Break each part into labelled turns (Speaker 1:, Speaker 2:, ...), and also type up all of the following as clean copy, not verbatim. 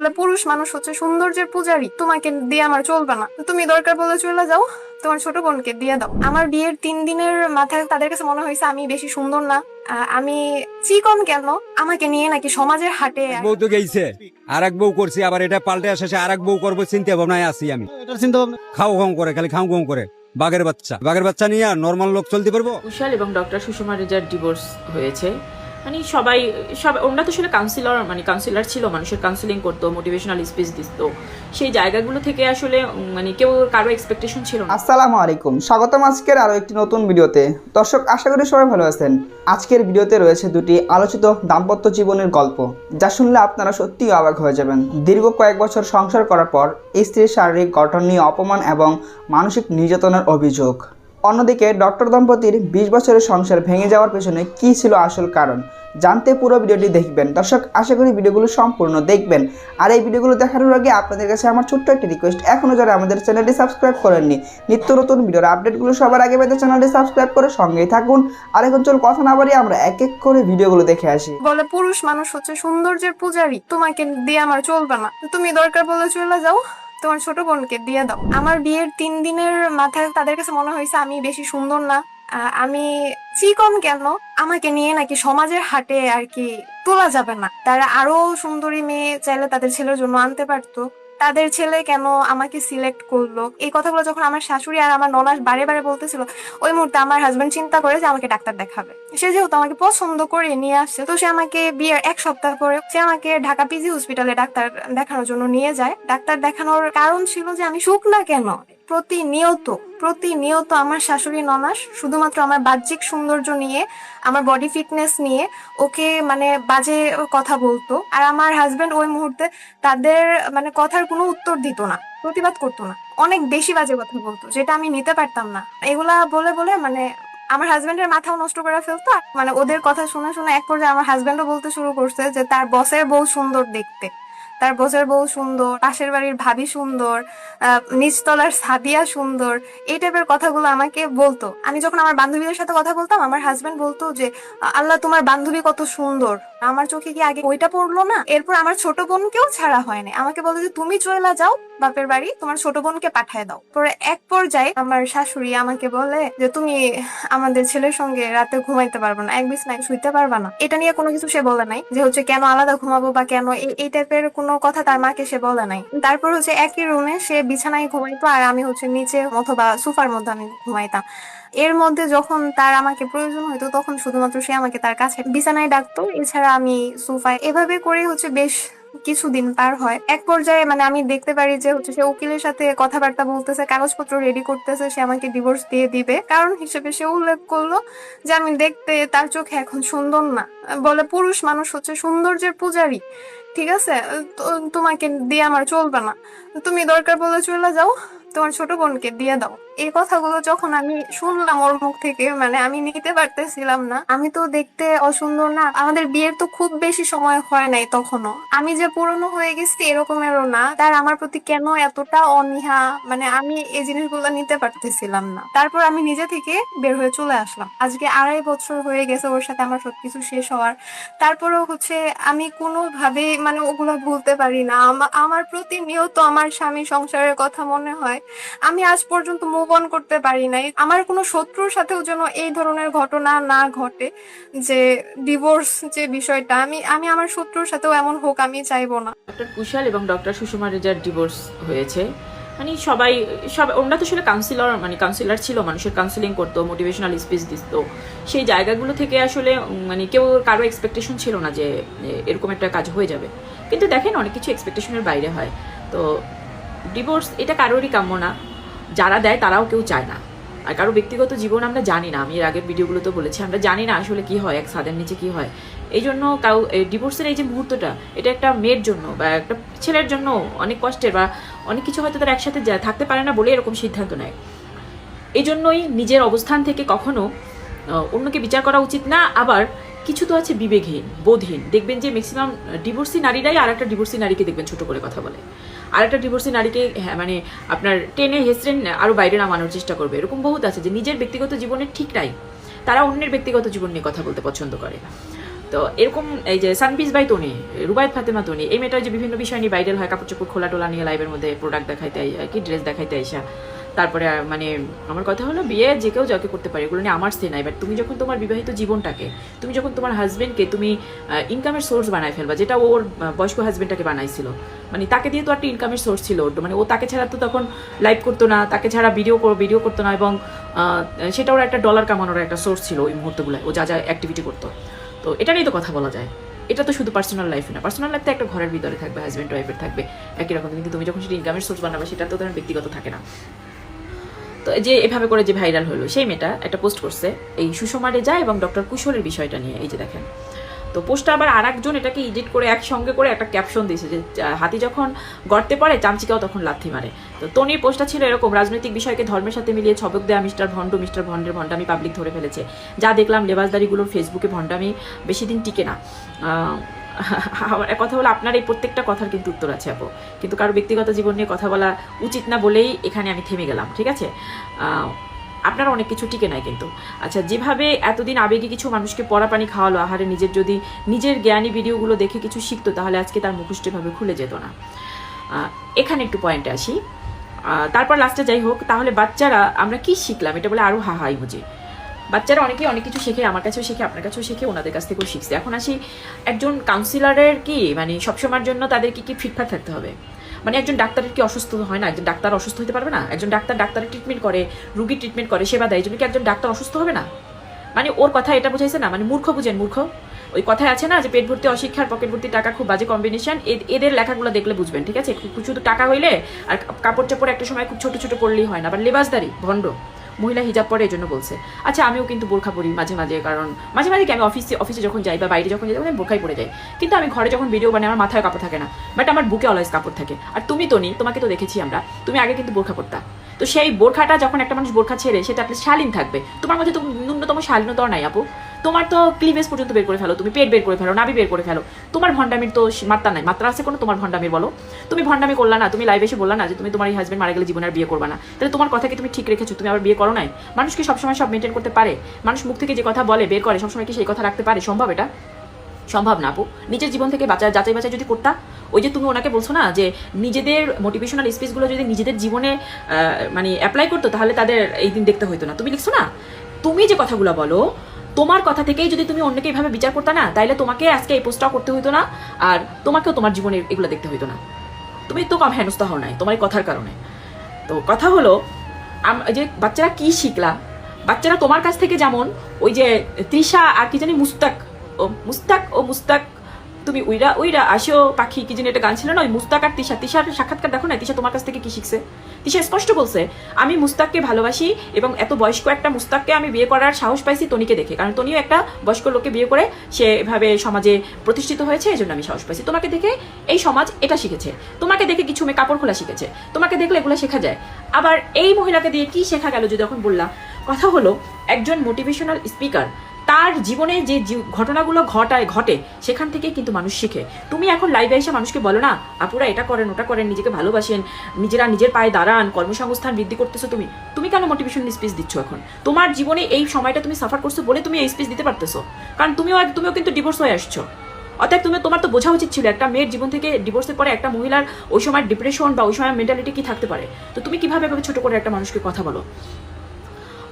Speaker 1: বলে পুরুষ মানুষ হচ্ছে সৌন্দর্যের পূজারী, তোমাকে দিয়ে আমার চলবে না, তুমি দরকার বলে চলে যাও, তোমার ছোট বোনকে দিয়ে দাও। আমার বিয়ের 3 দিনের মাথায় তাদের কাছে মনে হয়েছে আমি বেশি সুন্দর না, আমি চিকন কেন, আমাকে নিয়ে নাকি সমাজের হাটে।
Speaker 2: বউ তো গেছে, আর এক বউ করছি, আবার এটা পাল্টে আসে আর এক বউ করবো, চিন্তা ভাবনায় আছি আমি। খাও খাও করে, খালি খাও খাও করে। বাঘের বাচ্চা নিয়ে আর নর্মাল লোক চলতে পারবো?
Speaker 3: কুশাল এবং ডক্টর সুষমা রেজার ডিভোর্স হয়েছে। সবাই ওনারা তো আসলে কাউন্সিলর ছিল, মানুষের কাউন্সিলিং করতো, মোটিভেশনাল স্পিচ দিত। সেই জায়গাগুলো থেকে আসলে কেউ কারো এক্সপেকটেশন ছিল না।
Speaker 4: আসসালামু আলাইকুম, স্বাগতম আজকের আরো একটি নতুন ভিডিওতে। দর্শক, আশা করি সবাই ভালো আছেন। আজকের ভিডিওতে রয়েছে দুটি আলোচিত দাম্পত্য জীবনের গল্প, যা শুনলে আপনারা সত্যিই অবাক হয়ে যাবেন। দীর্ঘ কয়েক বছর সংসার করার পর স্ত্রীর শারীরিক গঠন নিয়ে অপমান এবং মানসিক নির্যাতনের অভিযোগ। অন্যদিকে ডক্টর দম্পতির 20 বছরের সংসার ভেঙে যাওয়ার পেছনে কী ছিল আসল কারণ, জানতে পুরো ভিডিওটি দেখবেন। দর্শক, আশা করি ভিডিওগুলো সম্পূর্ণ দেখবেন। আর এই ভিডিওগুলো দেখানোর আগে আপনাদের কাছে আমার ছোট্ট একটি রিকোয়েস্ট, এখনও যারা আমাদের চ্যানেলটি সাবস্ক্রাইব করেননি, নিত্য নতুন ভিডিওর আপডেটগুলো সবার আগে পেতে চ্যানেলটি সাবস্ক্রাইব করে সঙ্গেই থাকুন। আর এখন চল কথা না বাড়িয়ে আমরা এক এক করে ভিডিওগুলো দেখে আসি।
Speaker 1: বলে পুরুষ মানুষ হচ্ছে সৌন্দর্যের পূজারী, তোমাকে দিয়ে আমার চলবে না, তুমি দরকার বলে চলে যাও, তোমার ছোট বোনকে দিয়ে দাও। আমার বিয়ের 3 দিনের মাথায় তাদের কাছে মনে হয়েছে আমি বেশি সুন্দর না, আমি চিকন কেন, আমাকে নিয়ে নাকি সমাজের হাটে আর কি তোলা যাবে না। তারা আরো সুন্দরী মেয়ে চাইলে তাদের ছেলের জন্য আনতে পারতো, তাদের ছেলে কেন আমাকে সিলেক্ট করলো। এই কথাগুলো যখন আমার শাশুড়ি আর আমার ননাস বারে বারে বলতেছিল, ওই মুহূর্তে আমার হাজবেন্ড চিন্তা করে যে আমাকে ডাক্তার দেখাবে। সে যেহেতু আমাকে পছন্দ করে নিয়ে আসছে, তো সে আমাকে বিয়ের 1 সপ্তাহ পরে সে আমাকে ঢাকা পিজি হসপিটালে ডাক্তার দেখানোর জন্য নিয়ে যায়। ডাক্তার দেখানোর কারণ ছিল যে আমি শুকনা কেন। প্রতিনিয়ত আমার শাশুড়ি ননাস শুধুমাত্র আমার বাহ্যিক সৌন্দর্য নিয়ে, আমার বডি ফিটনেস নিয়ে ওকে মানে বাজে কথা বলতো। আর আমার হাজবেন্ড ওই মুহূর্তে তাদের মানে কথার কোনো উত্তর দিত না, প্রতিবাদ করতো না, অনেক বেশি বাজে কথা বলতো, যেটা আমি নিতে পারতাম না। এগুলা বলে বলে মানে আমার হাজবেন্ডের মাথাও নষ্ট করে ফেলতো। মানে ওদের কথা শুনে শুনে এক পর্যায়ে আমার হাজবেন্ডও বলতে শুরু করছে যে তার বসের বউ সুন্দর দেখতে, তার বসের বউ সুন্দর, পাশের বাড়ির ভাবি সুন্দর, নিচতলার সাদিয়া সুন্দর, এই টাইপের কথাগুলো আমাকে বলতো। আমি যখন আমার বান্ধবীদের সাথে কথা বলতাম, আমার হাজবেন্ড বলতো যে আল্লাহ তোমার বান্ধবী কত সুন্দর। আমার চোখে কি আগে ওইটা পড়লো না? এরপর আমার ছোট বোনকেও ছাড়া হয়নি, আমাকে বলে যে তুমি চলে যাও বাপের বাড়ি, তোমার ছোট বোনকে পাঠায় দাও। পরে এক পর্যায়ে আমার শাশুড়ি আমাকে বলে যে তুমি আমাদের ছেলের সঙ্গে রাতে ঘুমাইতে পারবে না, এক বিছানায় শুইতে পারবে না। এটা নিয়ে কোনো কিছু সে বলে নাই, যে হচ্ছে কেন আলাদা ঘুমাবো বা কেন এই টাইপের কোনো কথা তার মাকে সে বলে নাই। তারপর হচ্ছে একই রুমে সে বিছানায় ঘুমাইতো আর আমি হচ্ছে নিচে অথবা সোফার মধ্যে আমি ঘুমাইতাম। এর মধ্যে যখন তার আমাকে প্রয়োজন হইতো তখন শুধুমাত্র সে আমাকে তার কাছে বিছানায় ডাকতো, এছাড়া আমি সোফায়। এভাবে করে হচ্ছে বেশ কিছুদিন পার হয়। এক পর্যায়ে মানে আমি দেখতে পারি যে হচ্ছে সে উকিলের সাথে কথাবার্তা বলতেছে, কাগজপত্র রেডি করতেছে, সে আমাকে ডিভোর্স দিয়ে দিবে। কারণ হিসেবে সে উল্লেখ করলো যে আমি দেখতে তার চোখে এখন সুন্দর না। বলে পুরুষ মানুষ হচ্ছে সৌন্দর্যের পূজারী, ঠিক আছে, তোমাকে দিয়ে আমার চলবে না, তুমি দরকার বলে চলে যাও, তোমার ছোট বোনকে দিয়ে দাও। এই কথাগুলো যখন আমি শুনলাম ওর মুখ থেকে, মানে আমি নিতে পারতেছিলাম না। আমি তো দেখতে অসুন্দর না, আমাদের বিয়ের তো খুব বেশি সময় হয় নাই তখনও, আমি যে পুরনো হয়ে গেছি এরকমেরও না। তার আমার প্রতি কেন এতটা অনীহা, মানে আমি এই জিনিসগুলো নিতে পারতেছিলাম না। তারপর আমি নিজে থেকে বের হয়ে চলে আসলাম। আজকে 2.5 বছর হয়ে গেছে ওর সাথে আমার সবকিছু শেষ হওয়ার। তারপরেও হচ্ছে আমি কোনোভাবে মানে ওগুলো ভুলতে পারি না। আমার প্রতিনিয়ত আমার স্বামী সংসারের কথা মনে হয়। আমি আজ পর্যন্ত মুভ অন করতে পারি নাই। আমার কোনো শত্রুর সাথেও যেন এই ধরনের ঘটনা না ঘটে, যে ডিভোর্স যে বিষয়টা, আমি আমার শত্রুর সাথেও এমন হোক আমি চাইবো না।
Speaker 3: ডক্টর কুশাল এবং ডক্টর সুষমা রেজার ডিভোর্স হয়েছে। ওনারা তো আসলে কাউন্সিলর ছিল, মানুষের কাউন্সিলিং করতো, মোটিভেশনাল স্পিচ দিত। সেই জায়গাগুলো থেকে আসলে কেউ কারো এক্সপেকটেশন ছিল না যে এরকম একটা কাজ হয়ে যাবে। কিন্তু দেখেন, অনেক কিছু এক্সপেকটেশনের বাইরে হয়। তো ডিভোর্স এটা কারোরই কাম্য না, যারা দেয় তারাও কেউ চায় না। আর কারো ব্যক্তিগত জীবন আমরা জানি না, আমি এর আগের ভিডিওগুলোতে বলেছি, আমরা জানি না আসলে কি হয়, এক ছাদের নিচে কি হয়। এই জন্য ডিভোর্সের এই যে মুহূর্তটা, এটা একটা মেয়ের জন্য বা একটা ছেলের জন্য অনেক কষ্টের, বা অনেক কিছু হয়তো তারা একসাথে থাকতে পারে না বলে এরকম সিদ্ধান্ত নেয়। এই জন্যই নিজের অবস্থান থেকে কখনো অন্যকে বিচার করা উচিত না। আবার কিছু তো আছে বিবেকহীন, বোধহীন। দেখবেন যে ম্যাক্সিমাম ডিভোর্সি নারীরাই আর একটা ডিভোর্সি নারীকে দেখবেন ছোট করে কথা বলে, আর একটা ডিভোর্সি নারীকে মানে আপনার টেনে হেসড়ে আরো বাইরে নামানোর চেষ্টা করবে। এরকম বহুত আছে যে নিজের ব্যক্তিগত জীবনের ঠিক নাই, তারা অন্যের ব্যক্তিগত জীবন নিয়ে কথা বলতে পছন্দ করে। তো এরকম এই যে সানবিজ বাই তনি, রুবায়েত ফাতেমা তনি, এই মেয়েটা যে বিভিন্ন বিষয় নিয়ে ভাইরাল হয়, কাপড় চোপড় খোলা টোলা নিয়ে লাইভের মধ্যে প্রোডাক্ট দেখাইতে কি ড্রেস দেখাইতে আইসা। তারপরে মানে আমার কথা হলো বিয়ে যে কেউ যাকে করতে পারে, এগুলো নিয়ে আমার সে নাই। বাট তুমি যখন তোমার বিবাহিত জীবনটাকে, তুমি যখন তোমার হাজবেন্ডকে তুমি ইনকামের সোর্স বানায় ফেলবা, যেটা ওর বয়স্ক হাজবেন্ডটাকে বানাইছিল, মানে তাকে দিয়ে তো একটা ইনকামের সোর্স ছিল, মানে ও তাকে ছাড়া তো তখন লাইভ করতো না, তাকে ছাড়া ভিডিও করতো না, এবং সেটা ওর একটা ডলার কামানোর একটা সোর্স ছিল ওই মুহূর্তগুলো, ও যা যা অ্যাক্টিভিটি করতো। তো এটা নিয়েই তো কথা বলা যায়। এটা তো শুধু পার্সোনাল লাইফ না, পার্সোনাল লাইফ তো একটা ঘরের ভিতরে থাকবে, হাজব্যান্ড ওয়াইফের থাকবে একই রকম, কিন্তু তুমি যখন সেটা ইনকামের সোর্স বানাবে সেটা তো তোমার ব্যক্তিগত থাকে না। তো যে এভাবে করে যে ভাইরাল হলো, সেই মেয়েটা একটা পোস্ট করছে এই সুষমা রেজা এবং ডক্টর কুশলের বিষয়টা নিয়ে। এই যে দেখেন, তো পোস্টটা আবার আরেকজন এটাকে এডিট করে একসঙ্গে করে একটা ক্যাপশন দিয়েছে যে হাতি যখন গর্তে পড়ে চামচিকাও তখন লাথি মারে। তো তনির পোস্টটা ছিল এরকম, রাজনৈতিক বিষয়কে ধর্মের সাথে মিলিয়ে ছবক দেয়া মিস্টার ভন্ডের ভণ্ডামি পাবলিক ধরে ফেলেছে। যা দেখলাম লেবাসদারিগুলোর ফেসবুকে ভণ্ডামি বেশি দিন টিকে না। কথা হলো, আপনার এই প্রত্যেকটা কথার কিন্তু উত্তর আছে আপু, কিন্তু কারো ব্যক্তিগত জীবন নিয়ে কথা বলা উচিত না বলেই এখানে আমি থেমে গেলাম, ঠিক আছে? আপনারা অনেক কিছু টিকে নাই কিন্তু। আচ্ছা, যেভাবে এতদিন আবেগে কিছু মানুষকে পড়া পানি খাওয়ালো, আহারে নিজের জ্ঞানী ভিডিওগুলো দেখে কিছু শিখতো, তাহলে আজকে তার মুখোশটিভাবে খুলে যেত না। এখানে একটু পয়েন্টে আসি, তারপর লাস্টে যাই হোক। তাহলে বাচ্চারা আমরা কি শিখলাম, এটা বলে আরও হাহাই বুঝি। বাচ্চারা অনেকেই অনেক কিছু শেখে, আমার কাছেও শেখে, আপনার কাছেও শেখে, ওনাদের কাছ থেকেও শিখছে। এখন আসি, একজন কাউন্সিলরের কি মানে সবসময়ের জন্য তাদের কি ফিটফাট থাকতে হবে? মানে একজন ডাক্তারের কি অসুস্থ হয় না? একজন ডাক্তার অসুস্থ হতে পারবে না? একজন ডাক্তারের ট্রিটমেন্ট করে, রুগীর ট্রিটমেন্ট করে, সেবা দেয়, এই জন্য কি একজন ডাক্তার অসুস্থ হবে না? মানে ওর কথা এটা বোঝাইছে না, মানে মূর্খ বুঝেন, মূর্খ। ওই কথায় আছে না যে পেট ভর্তি অশিক্ষার পকেট ভর্তি টাকা খুব বাজে কম্বিনেশন, এদের লেখাগুলো দেখলে বুঝবেন, ঠিক আছে? শুধু টাকা হইলে আর কাপড় চাপড় একটা সময় খুব ছোট ছোট পড়লেই হয় না, আবার লেবাসদারি ভণ্ড মহিলা হিজাব পরে এই জন্য বলছে। আচ্ছা, আমিও কিন্তু বোরখা পরি মাঝে মাঝে, কারণ মাঝে মাঝে কি আমি অফিসে যখন যাই বা বাইরে যখন যাই আমি বোরখাই পরে যাই, কিন্তু আমি ঘরে যখন ভিডিও বানাই আমার মাথায় কাপড় থাকে না, বাট আমার বুকে অলওয়েজ কাপড় থাকে। আর তুমি তো নি, তোমাকে তো দেখেছি আমরা, তুমি আগে কিন্তু বোরখা পরতা। তো সেই বোরখাটা যখন একটা মানুষ বোরখা ছেড়ে, সেটা আপনি শালীন থাকবে। তোমার মধ্যে তো ন্যূনতম শালীনতা নাই আপু। তোমার তো ক্লিভেজ পর্যন্ত বের করে ফেলো, তুমি পেট বের করে ফেলো, নাভি বের করে ফেলো। তোমার ভণ্ডামির তো মাত্রা নাই। মাত্রা আছে কোনো তোমার ভণ্ডামির? বলো। তুমি ভণ্ডামি করলা না, তুমি লাইভে এসে বললা না যে তুমি তোমার এই হাজবেন্ড মারা গেলে জীবনে আর বিয়ে করবা না, তাহলে তোমার কথা কি তুমি ঠিক রেখেছো? তুমি আবার বিয়ে করো নাই? মানুষ কি সবসময় সব মেনটেন করতে পারে? মানুষ মুখ থেকে যে কথা বলে বের করে সবসময় কি সেই কথা রাখতে পারে? সম্ভব? এটা সম্ভব না আপু। নিজের জীবন থেকে যাচাই বাছাই যদি করতা, ওই যে তুমি ওনাকে বলছো না যে নিজেদের মোটিভেশনাল স্পিচগুলো যদি নিজেদের জীবনে মানে অ্যাপ্লাই করতো, তাহলে তাদের এই দিন দেখতে হইতো না। তুমি লিখছো না, তুমি যে কথাগুলো বলো তোমার কথা থেকেই যদি তুমি অন্যকে এইভাবে বিচার করতে না, তাইলে তোমাকে আজকে এই পোস্টটাও করতে হইতো না, আর তোমাকেও তোমার জীবনে এগুলো দেখতে হইতো না। তুমি তো কম হেনস্থা হও নাই তোমার এই কথার কারণে। তো কথা হলো, যে বাচ্চারা কি শিখলা, বাচ্চারা তোমার কাছ থেকে যেমন ওই যে তৃষা আর কি জানি মুস্তাক তুমি উইরা আসো পাখি কি জানি একটা গান ছিল না, ওই মুস্তাক আর তিশার সাক্ষাৎকার দেখো না, তিশা তোমার কাছ থেকে কি শিখছে? তিশা স্পষ্ট বলছে, আমি মুস্তাককে ভালোবাসি এবং এত বয়স্ক একটা মুস্তাককে আমি বিয়ে করার সাহস পাইছি তনিকে দেখে, কারণ তনিও একটা বয়স্ক লোককে বিয়ে করে সে এভাবে সমাজে প্রতিষ্ঠিত হয়েছে, এই জন্য আমি সাহস পাইছি। তোমাকে দেখে এই সমাজ এটা শিখেছে, তোমাকে দেখে কিছু মেয়ে কাপড় খোলা শিখেছে, তোমাকে দেখলে এগুলো শেখা যায়। আবার এই মহিলাকে দিয়ে কি শেখা গেল যদি এখন বললা? কথা হলো, একজন মোটিভেশনাল স্পিকার তার জীবনে যে ঘটনাগুলো ঘটে সেখান থেকে কিন্তু মানুষ শিখে। তুমি এখন লাইভে এসে মানুষকে বলো না আপুরা এটা করেন ওটা করেন, নিজেকে ভালোবাসেন, নিজেরা নিজের পায়ে দাঁড়ান, কর্মসংস্থান বৃদ্ধি করতেছো। তুমি কেন মোটিভেশনাল স্পিচ দিচ্ছ? এখন তোমার জীবনে এই সময়টা তুমি সাফার করছো বলে তুমি এই স্পিচ দিতে পারতেছো, কারণ তুমিও কিন্তু ডিভোর্স হয়ে আসছো। অর্থাৎ তোমার তো বোঝা উচিত ছিল একটা মেয়ের জীবন থেকে ডিভোর্সের পরে একটা মহিলার ওই সময় ডিপ্রেশন বা ওই সময় মেন্টালিটি কি থাকতে পারে। তো তুমি কিভাবে ছোট করে একটা মানুষকে কথা বলো?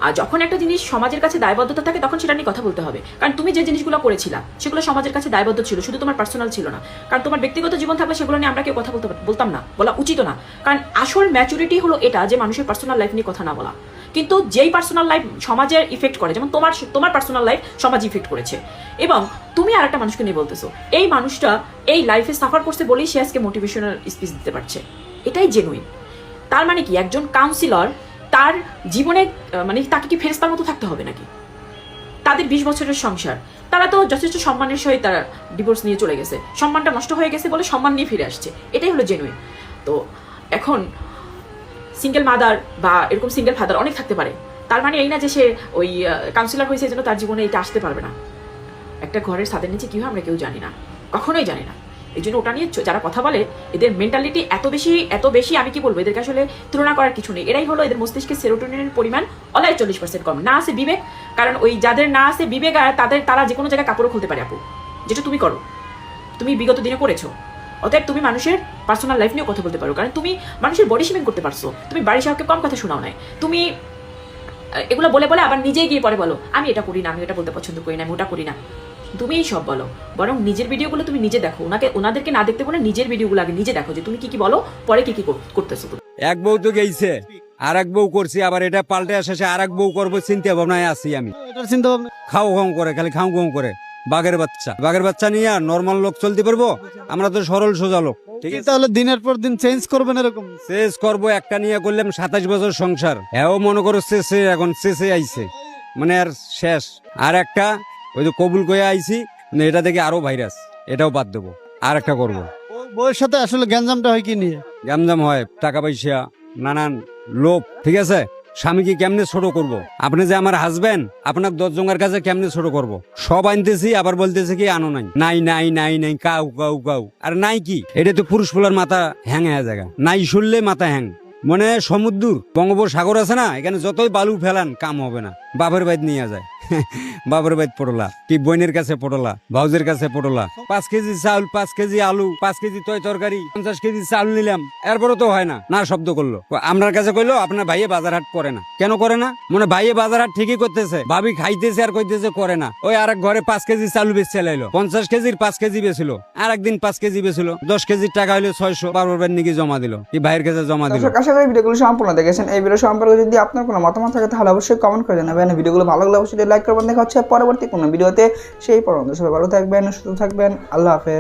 Speaker 3: আর যখন একটা জিনিস সমাজের কাছে দায়বদ্ধতা থাকে তখন সেটা নিয়ে কথা বলতে হবে, কারণ তুমি যে জিনিসগুলো করেছিলা সেগুলো সমাজের কাছে দায়বদ্ধ ছিল, শুধু তোমার পার্সোনাল ছিল না। কারণ তোমার ব্যক্তিগত জীবন থাকলে সেগুলো নিয়ে আমরা কেউ কথা বলতাম না, বলা উচিত না। কারণ আসল ম্যাচুরিটি হলো এটা যে মানুষের পার্সোনাল লাইফ নিয়ে কথা না বলা। কিন্তু যেই পার্সোনাল লাইফ সমাজের ইফেক্ট করে, যেমন তোমার পার্সোনাল লাইফ সমাজ ইফেক্ট করেছে, এবং তুমি আর একটা মানুষকে নিয়ে বলতেছো, এই মানুষটা এই লাইফে সাফার করছে বলেই সে আজকে মোটিভেশনাল স্পিচ দিতে পারছে, এটাই জেনুইন। তার মানে কি একজন কাউন্সিলর তার জীবনে মানে তাকে কি ফেরেশতার মতো থাকতে হবে নাকি? তাদের 20 বছরের সংসার, তারা তো যথেষ্ট সম্মানের সহিত তারা ডিভোর্স নিয়ে চলে গেছে, সম্মানটা নষ্ট হয়ে গেছে বলে সম্মান নিয়ে ফিরে আসছে, এটাই হলো জেনুইন। তো এখন সিঙ্গেল মাদার বা এরকম সিঙ্গেল ফাদার অনেক থাকতে পারে, তার মানে এই না যে সে ওই কাউন্সিলর হয়েছে যেন তার জীবনে এটা আসতে পারবে না। একটা ঘরের ছাদের নিচে কি হয় আমরা কেউ জানি না, কখনোই জানি না। এই জন্য ওটা নিয়ে যারা কথা বলে এদের মেন্টালিটি এত বেশি আমি কি বলবো, এদেরকে আসলে তুলনা করার কিছু নেই। এরাই হলো এদের মস্তিষ্কে সেরোটোনিনের পরিমাণ অলায় 40% কম। না আছে বিবেক, কারণ ওই যাদের না আছে বিবেক আর তারা যে কোনো জায়গায় কাপড়ও খুলতে পারে আপু, যেটা তুমি করো, তুমি বিগত দিনে করেছো। অতএব তুমি মানুষের পার্সোনাল লাইফ নিয়েও কথা বলতে পারো, কারণ তুমি মানুষের বডি শেমিং করতে পারছো। তুমি বাড়ির সাহেবকে কম কথা শোনাও নাই। তুমি এগুলো বলে বলে আবার নিজেই গিয়ে পরে বলো আমি এটা করি না, আমি এটা বলতে পছন্দ করি না, আমি ওটা করি না। তুমিই সব বলো, বরং নিজের ভিডিওগুলো তুমি নিজে দেখো। ওনাদেরকে না দেখতে বলে নিজের ভিডিওগুলো আগে নিজে দেখো, যে তুমি কি কি বলো, পরে কি কি করতেছো তুমি।
Speaker 2: এক বউ তো গেইছে, আর এক বউ করছি, আবার এটা পাল্টে শেষে আর এক বউ করবো চিন্তা ভাবনায় আছি আমি।
Speaker 5: চিন্তা ভাবনা
Speaker 2: খাও খাও করে, খালি খাও খাও করে। বাঘের বাচ্চা নিয়ে নর্মাল লোক চলতে পারবো? আমরা তো সরল সোজা লোক, ঠিক আছে?
Speaker 5: তাহলে দিনের পর দিন চেঞ্জ করবেন এরকম?
Speaker 2: শেষ করবো, একটা নিয়ে করলাম 27 বছর সংসার, হ্যাঁ মনে করো শেষে, এখন শেষে আইছে, মানে আর শেষ। আর একটা ওই যে কবুল কয়ে আইছি, মানে এটা থেকে আরো ভাইরাস, এটাও বাদ দেবো, আর একটা করবো।
Speaker 5: বউয়ের সাথে আসলে গ্যাঞ্জামটা হয় কি নিয়ে?
Speaker 2: গ্যামজাম হয় টাকা পয়সা, নানান লোভ, ঠিক আছে? স্বামীকে কেমনে ছোট করব? আপনি যে আমার হাজবেন্ড, আপনার 10 জনের কাছে কেমনে ছোট করব? সব আনতেছি, আবার বলতেছে কি আনো নাই, নাই নাই নাই নাই, কাউ কাউ কাউ। আর নাই কি, এটা তো পুরুষ পোলার মাথা হ্যাং হয়ে জায়গা, নাই শুনলে মাথা হ্যাং। মানে সমুদ্র বঙ্গোপসাগর আছে না, এখানে যতই বালু ফেলান কাম হবে না, বাপের বাইত নিয়ে যায়। বাপের বাইত পটলা, কি বোনের কাছে পটলা, ভাউজের কাছে পটলা। 5 কেজি চাউল, 5 কেজি আলু, 5 কেজি তরকারি, 50 কেজি চাউল নিলাম, এরপরও তো হয় না, না শব্দ করলো। আপনার কাছে কইলো আপনার ভাইয়ে বাজার হাট করে না, কেন করে না? মানে ভাইয়ে বাজার হাট ঠিকই করতেছে, ভাবি খাইতেছে আর কইতেছে করে না। ওই আর এক ঘরে 5 কেজি চাউল বেচে লাইলো, 50 কেজির 5 কেজি বেছিল, আর একদিন 5 কেজি বেছিল, 10 কেজির টাকা হইলো 600, বারবার নাকি জমা দিল, কি ভাইয়ের কাছে জমা দিল।
Speaker 4: দর্শক আশা করি ভিডিওগুলো সম্পূর্ণ দেখেছেন। এই ভিডিও সম্পর্কে যদি আপনার কোনো মতামত থাকে তাহলে অবশ্যই কমেন্ট করে জানাবেন। ভিডিওগুলো ভালো লাগলে অবশ্যই লাইক করবেন। দেখা হচ্ছে পরবর্তী কোনো ভিডিওতে, সেই পর্যন্ত সবাই ভালো থাকবেন, সুস্থ থাকবেন। আল্লাহ হাফেজ।